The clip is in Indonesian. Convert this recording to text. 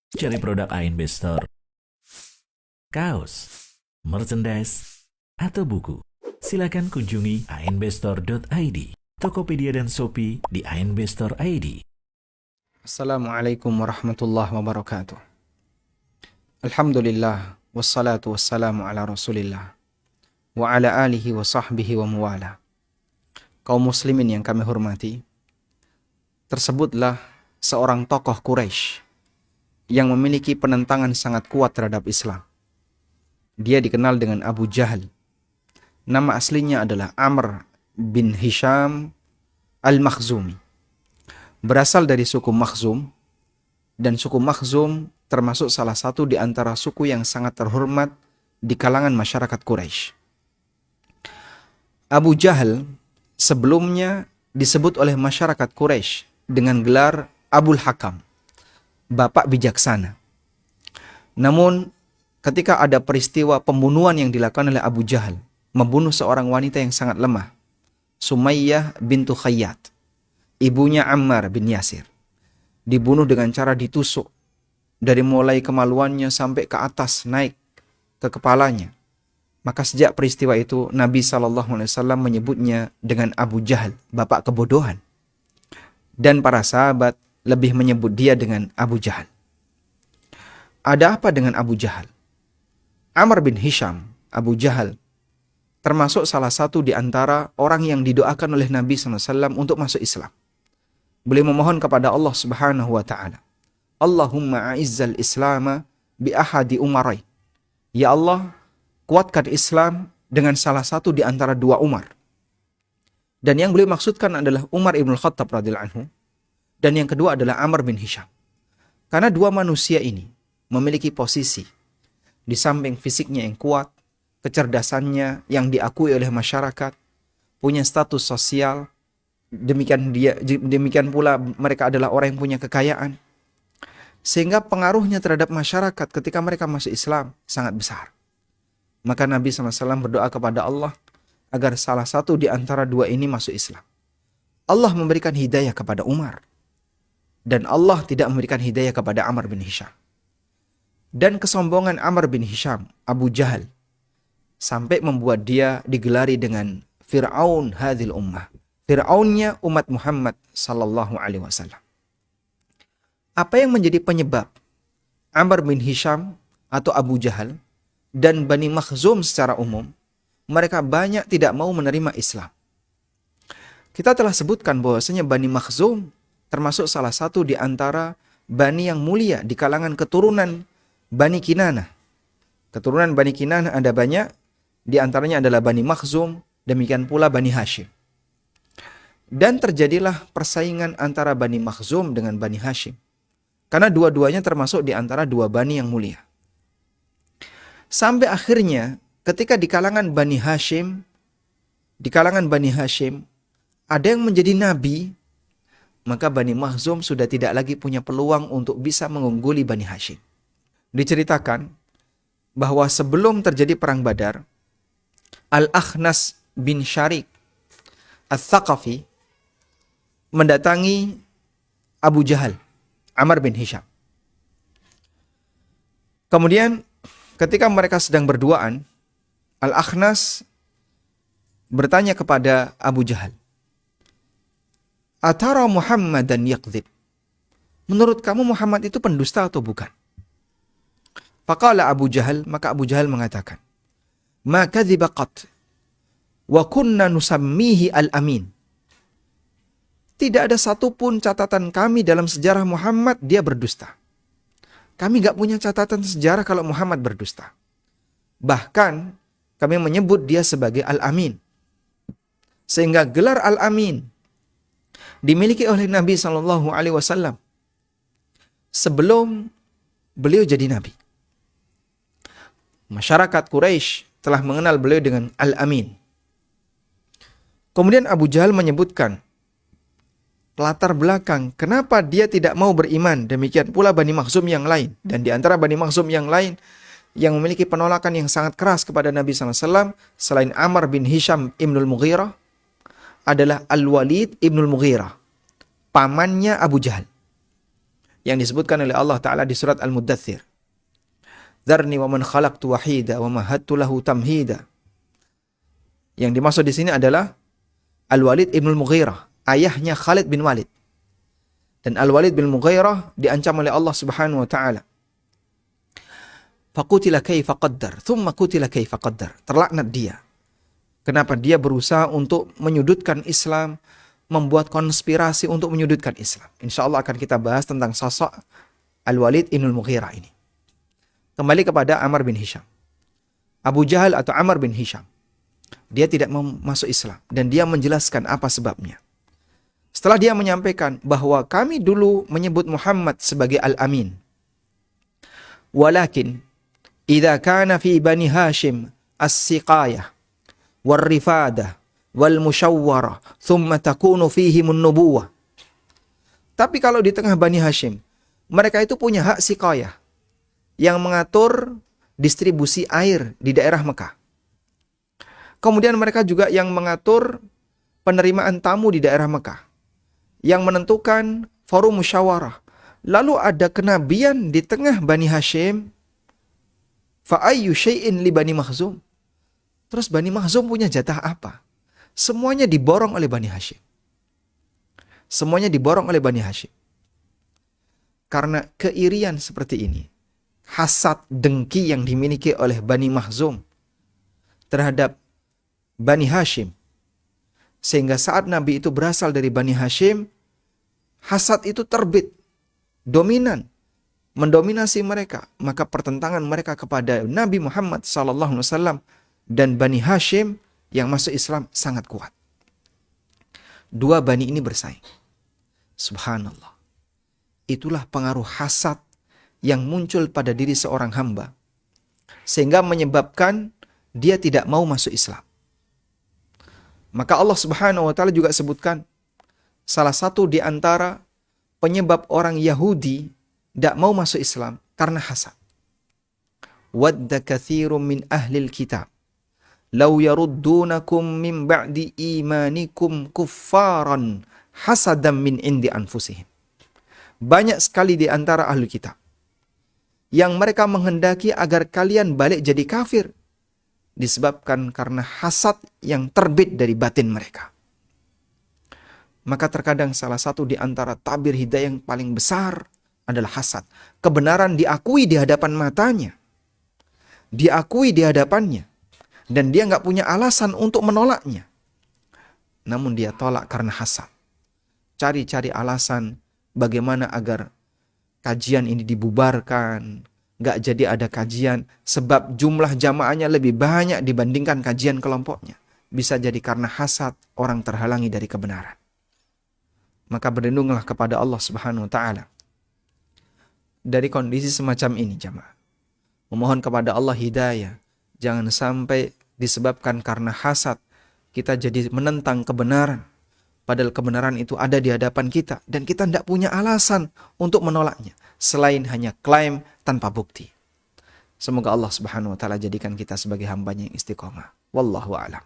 Cari produk ANB Store, kaos, merchandise, atau buku. Silakan kunjungi anbstore.id, Tokopedia dan Shopee di ANB Store ID. Assalamualaikum warahmatullahi wabarakatuh. Alhamdulillah, wassalatu wassalamu ala rasulillah, wa ala alihi wa sahbihi wa muwala. Kaum muslimin yang kami hormati, tersebutlah seorang tokoh Quraisy yang memiliki penentangan sangat kuat terhadap Islam. Dia dikenal dengan Abu Jahal. Nama aslinya adalah Amr bin Hisham al-Makhzumi. Berasal dari suku Makhzum, dan suku Makhzum termasuk salah satu di antara suku yang sangat terhormat di kalangan masyarakat Quraisy. Abu Jahal sebelumnya disebut oleh masyarakat Quraisy dengan gelar Abul Hakam, bapak bijaksana. Namun ketika ada peristiwa pembunuhan yang dilakukan oleh Abu Jahal, membunuh seorang wanita yang sangat lemah, Sumayyah bintu Khayyat, ibunya Ammar bin Yasir, dibunuh dengan cara ditusuk dari mulai kemaluannya sampai ke atas naik ke kepalanya. Maka sejak peristiwa itu Nabi SAW menyebutnya dengan Abu Jahal, bapak kebodohan. Dan para sahabat lebih menyebut dia dengan Abu Jahal. Ada apa dengan Abu Jahal? Amr bin Hisham, Abu Jahal, termasuk salah satu di antara orang yang didoakan oleh Nabi SAW untuk masuk Islam. Beliau memohon kepada Allah Subhanahu wa Ta'ala, Allahumma a'izzal Islama bi ahadi umarai. Ya Allah, kuatkan Islam dengan salah satu di antara dua Umar. Dan yang beliau maksudkan adalah Umar ibn Khattab radhiyallahu anhu, dan yang kedua adalah Amr bin Hisham. Karena dua manusia ini memiliki posisi di samping fisiknya yang kuat, kecerdasannya yang diakui oleh masyarakat, punya status sosial, demikian pula mereka adalah orang yang punya kekayaan, sehingga pengaruhnya terhadap masyarakat ketika mereka masuk Islam sangat besar. Maka Nabi SAW berdoa kepada Allah agar salah satu di antara dua ini masuk Islam. Allah memberikan hidayah kepada Umar, dan Allah tidak memberikan hidayah kepada Amr bin Hisham. Dan kesombongan Amr bin Hisham, Abu Jahal, sampai membuat dia digelari dengan Fir'aun hadhil ummah. Fir'aunnya umat Muhammad sallallahu alaihi wasallam. Apa yang menjadi penyebab Amr bin Hisham atau Abu Jahal dan Bani Makhzum secara umum, mereka banyak tidak mau menerima Islam? Kita telah sebutkan bahwasanya Bani Makhzum termasuk salah satu di antara Bani yang mulia di kalangan keturunan Bani Kinanah. Keturunan Bani Kinanah ada banyak, di antaranya adalah Bani Makhzum, demikian pula Bani Hashim. Dan terjadilah persaingan antara Bani Makhzum dengan Bani Hashim, karena dua-duanya termasuk di antara dua Bani yang mulia. Sampai akhirnya ketika di kalangan Bani Hashim ada yang menjadi nabi, maka Bani Makhzum sudah tidak lagi punya peluang untuk bisa mengungguli Bani Hashim. Diceritakan bahwa sebelum terjadi perang Badar, Al-Akhnas bin Syarik Al-Thaqafi mendatangi Abu Jahal, Amr bin Hisham. Kemudian ketika mereka sedang berduaan, Al-Akhnas bertanya kepada Abu Jahal, Atara Muhammadan yakdzib? Menurut kamu Muhammad itu pendusta atau bukan? Faqala Abu Jahal, maka Abu Jahal mengatakan, Ma kadziba qat, wa kunna nusammihi al-amin. Tidak ada satupun catatan kami dalam sejarah Muhammad dia berdusta. Kami gak punya catatan sejarah kalau Muhammad berdusta. Bahkan kami menyebut dia sebagai Al-Amin. Sehingga gelar Al-Amin dimiliki oleh Nabi SAW sebelum beliau jadi Nabi. Masyarakat Quraisy telah mengenal beliau dengan Al-Amin. Kemudian Abu Jahal menyebutkan latar belakang kenapa dia tidak mau beriman, demikian pula Bani Makhzum yang lain. Dan di antara Bani Makhzum yang lain yang memiliki penolakan yang sangat keras kepada Nabi SAW selain Amr bin Hisham ibnul Mughirah adalah Al-Walid ibnul Mughirah, pamannya Abu Jahal. yang disebutkan oleh Allah Ta'ala di surat Al-Muddathir. Dzarni wa man khalaqtu wahida wa mahattu lahu tamhida. Yang dimaksud di sini adalah Al-Walid ibn Mughirah, ayahnya Khalid bin Walid. Dan Al-Walid bin Mughirah diancam oleh Allah Subhanahu wa taala. Faqutila kaifa qaddar, thumma qutila kaifa qaddar. Terlaknat dia. Kenapa dia berusaha untuk menyudutkan Islam, membuat konspirasi untuk menyudutkan Islam. Insyaallah akan kita bahas tentang sosok Al-Walid ibn Mughirah ini. Kembali kepada Amr bin Hisham. Abu Jahal atau Amr bin Hisham, dia tidak mau masuk Islam dan dia menjelaskan apa sebabnya. Setelah dia menyampaikan bahwa kami dulu menyebut Muhammad sebagai Al-Amin. Walakin idza kana fi Bani Hashim as-siqayah wal-rifadah wal-musyawwarah thumma takunu fihim an-nubuwah. Tapi kalau di tengah Bani Hashim, mereka itu punya hak siqayah yang mengatur distribusi air di daerah Mekah. Kemudian mereka juga yang mengatur penerimaan tamu di daerah Mekah, yang menentukan forum musyawarah. Lalu ada kenabian di tengah Bani Hashim. Fa'ayyu syai'in li Bani Makhzum. Terus Bani Makhzum punya jatah apa? Semuanya diborong oleh Bani Hashim. Semuanya diborong oleh Bani Hashim. Karena keirian seperti ini, hasad dengki yang dimiliki oleh Bani Makhzum terhadap Bani Hashim, sehingga saat Nabi itu berasal dari Bani Hashim, hasad itu terbit, dominan, mendominasi mereka. Maka pertentangan mereka kepada Nabi Muhammad SAW dan Bani Hashim yang masuk Islam sangat kuat. Dua Bani ini bersaing. Subhanallah. Itulah pengaruh hasad yang muncul pada diri seorang hamba, sehingga menyebabkan dia tidak mau masuk Islam. Maka Allah Subhanahu wa taala juga sebutkan salah satu di antara penyebab orang Yahudi tidak mau masuk Islam karena hasad. Wadda katsirun min ahlil kitab law yaruddunakum min ba'di imanikum kuffaran hasadan min indi anfusihim. Banyak sekali di antara ahli kitab yang mereka menghendaki agar kalian balik jadi kafir, disebabkan karena hasad yang terbit dari batin mereka. Maka terkadang salah satu di antara tabir hidayah yang paling besar adalah hasad. Kebenaran diakui di hadapan matanya, diakui di hadapannya, dan dia nggak punya alasan untuk menolaknya. Namun dia tolak karena hasad. Cari-cari alasan bagaimana agar kajian ini dibubarkan, nggak jadi ada kajian, sebab jumlah jamaahnya lebih banyak dibandingkan kajian kelompoknya. Bisa jadi karena hasad orang terhalangi dari kebenaran. Maka berlindunglah kepada Allah Subhanahu wa taala dari kondisi semacam ini, jamaah. Memohon kepada Allah hidayah. Jangan sampai disebabkan karena hasad kita jadi menentang kebenaran. Padahal kebenaran itu ada di hadapan kita dan kita tidak punya alasan untuk menolaknya selain hanya klaim tanpa bukti. Semoga Allah Subhanahu wa taala jadikan kita sebagai hamba-Nya yang istiqomah. Wallahu a'lam.